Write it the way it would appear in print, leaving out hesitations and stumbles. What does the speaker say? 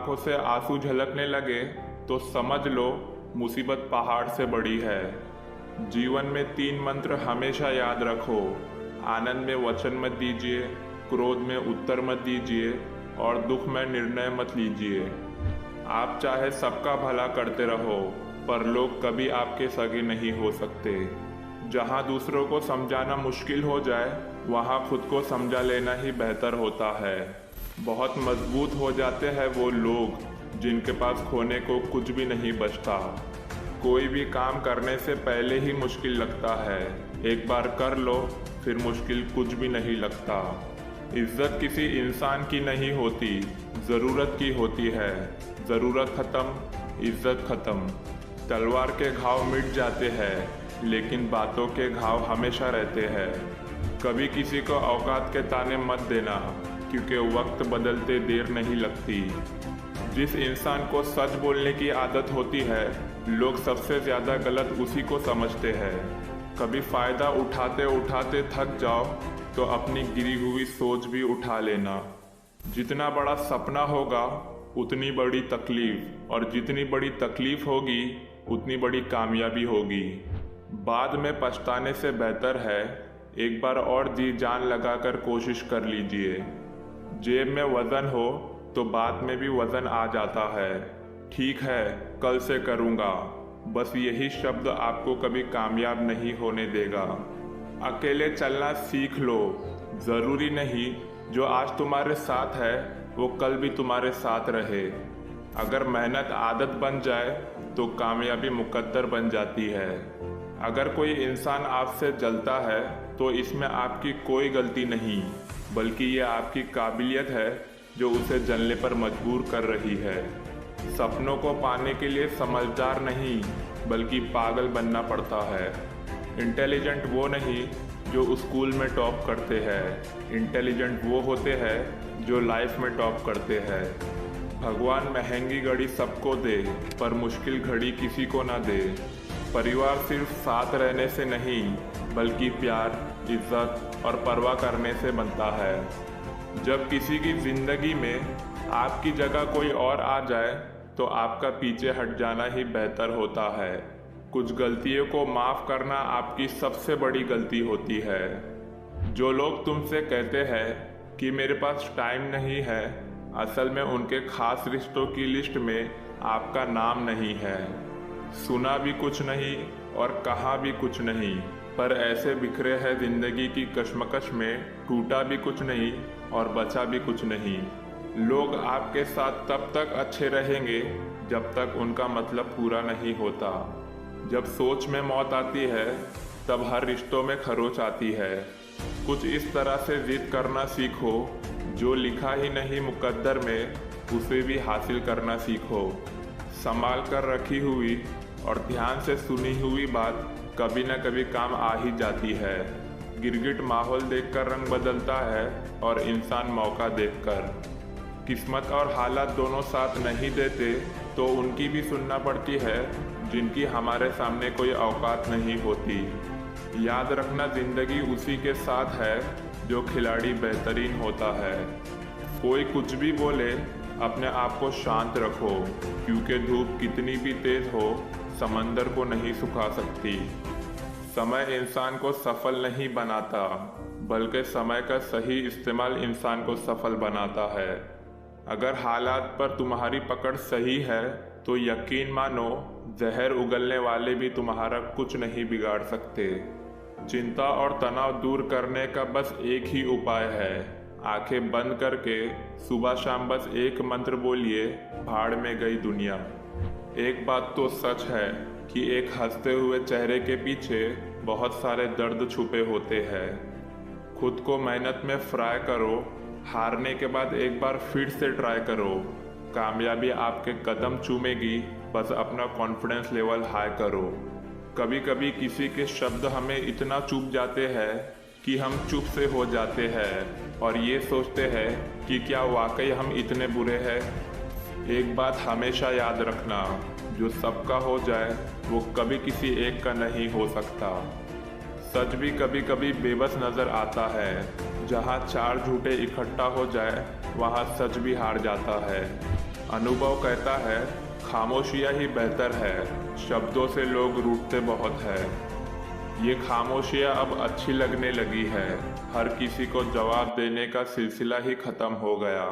आंखों से आंसू झलकने लगे तो समझ लो मुसीबत पहाड़ से बड़ी है। जीवन में 3 मंत्र हमेशा याद रखो। आनंद में वचन मत दीजिए, क्रोध में उत्तर मत दीजिए और दुख में निर्णय मत लीजिए। आप चाहे सबका भला करते रहो, पर लोग कभी आपके सगे नहीं हो सकते। जहाँ दूसरों को समझाना मुश्किल हो जाए, वहाँ खुद को समझा लेना ही बेहतर होता है। बहुत मजबूत हो जाते हैं वो लोग जिनके पास खोने को कुछ भी नहीं बचता। कोई भी काम करने से पहले ही मुश्किल लगता है, एक बार कर लो फिर मुश्किल कुछ भी नहीं लगता। इज्जत किसी इंसान की नहीं होती, ज़रूरत की होती है। ज़रूरत ख़त्म, इज्जत ख़त्म। तलवार के घाव मिट जाते हैं, लेकिन बातों के घाव हमेशा रहते हैं। कभी किसी को औकात के ताने मत देना, क्योंकि वक्त बदलते देर नहीं लगती। जिस इंसान को सच बोलने की आदत होती है, लोग सबसे ज़्यादा गलत उसी को समझते हैं। कभी फ़ायदा उठाते उठाते थक जाओ तो अपनी गिरी हुई सोच भी उठा लेना। जितना बड़ा सपना होगा उतनी बड़ी तकलीफ, और जितनी बड़ी तकलीफ होगी उतनी बड़ी कामयाबी होगी। बाद में पछताने से बेहतर है एक बार और जी जान लगाकर कोशिश कर लीजिए। जेब में वज़न हो तो बाद में भी वज़न आ जाता है। ठीक है, कल से करूँगा, बस यही शब्द आपको कभी कामयाब नहीं होने देगा। अकेले चलना सीख लो। ज़रूरी नहीं जो आज तुम्हारे साथ है वो कल भी तुम्हारे साथ रहे। अगर मेहनत आदत बन जाए तो कामयाबी मुकद्दर बन जाती है। अगर कोई इंसान आपसे जलता है तो इसमें आपकी कोई गलती नहीं, बल्कि ये आपकी काबिलियत है जो उसे जलने पर मजबूर कर रही है। सपनों को पाने के लिए समझदार नहीं, बल्कि पागल बनना पड़ता है। इंटेलिजेंट वो नहीं जो स्कूल में टॉप करते हैं, इंटेलिजेंट वो होते हैं जो लाइफ में टॉप करते हैं। भगवान महंगी घड़ी सबको दे, पर मुश्किल घड़ी किसी को ना दे। परिवार सिर्फ साथ रहने से नहीं, बल्कि प्यार, इज्जत और परवाह करने से बनता है। जब किसी की ज़िंदगी में आपकी जगह कोई और आ जाए तो आपका पीछे हट जाना ही बेहतर होता है। कुछ गलतियों को माफ़ करना आपकी सबसे बड़ी गलती होती है। जो लोग तुमसे कहते हैं कि मेरे पास टाइम नहीं है, असल में उनके खास रिश्तों की लिस्ट में आपका नाम नहीं है। सुना भी कुछ नहीं और कहा भी कुछ नहीं, पर ऐसे बिखरे हैं जिंदगी की कश्मकश में, टूटा भी कुछ नहीं और बचा भी कुछ नहीं। लोग आपके साथ तब तक अच्छे रहेंगे जब तक उनका मतलब पूरा नहीं होता। जब सोच में मौत आती है तब हर रिश्तों में खरोच आती है। कुछ इस तरह से जिद करना सीखो, जो लिखा ही नहीं मुकद्दर में उसे भी हासिल करना सीखो। संभाल कर रखी हुई और ध्यान से सुनी हुई बात कभी न कभी काम आ ही जाती है। गिरगिट माहौल देखकर रंग बदलता है और इंसान मौका देखकर। किस्मत और हालात दोनों साथ नहीं देते तो उनकी भी सुनना पड़ती है जिनकी हमारे सामने कोई औकात नहीं होती। याद रखना, जिंदगी उसी के साथ है जो खिलाड़ी बेहतरीन होता है। कोई कुछ भी बोले, अपने आप को शांत रखो, क्योंकि धूप कितनी भी तेज हो समंदर को नहीं सुखा सकती। समय इंसान को सफल नहीं बनाता, बल्कि समय का सही इस्तेमाल इंसान को सफल बनाता है। अगर हालात पर तुम्हारी पकड़ सही है तो यकीन मानो जहर उगलने वाले भी तुम्हारा कुछ नहीं बिगाड़ सकते। चिंता और तनाव दूर करने का बस एक ही उपाय है, आंखें बंद करके सुबह शाम बस एक मंत्र बोलिए, भाड़ में गई दुनिया। एक बात तो सच है कि एक हंसते हुए चेहरे के पीछे बहुत सारे दर्द छुपे होते हैं। खुद को मेहनत में फ्राई करो, हारने के बाद एक बार फिर से ट्राई करो। कामयाबी आपके कदम चूमेगी, बस अपना कॉन्फिडेंस लेवल हाई करो। कभी कभी किसी के शब्द हमें इतना चुभ जाते हैं कि हम चुप से हो जाते हैं और ये सोचते हैं कि क्या वाकई हम इतने बुरे हैं। एक बात हमेशा याद रखना, जो सबका हो जाए वो कभी किसी एक का नहीं हो सकता। सच भी कभी कभी बेबस नज़र आता है। जहाँ 4 झूठे इकट्ठा हो जाए वहाँ सच भी हार जाता है। अनुभव कहता है खामोशियाँ ही बेहतर है, शब्दों से लोग रूठते बहुत है। ये खामोशियाँ अब अच्छी लगने लगी है, हर किसी को जवाब देने का सिलसिला ही खत्म हो गया।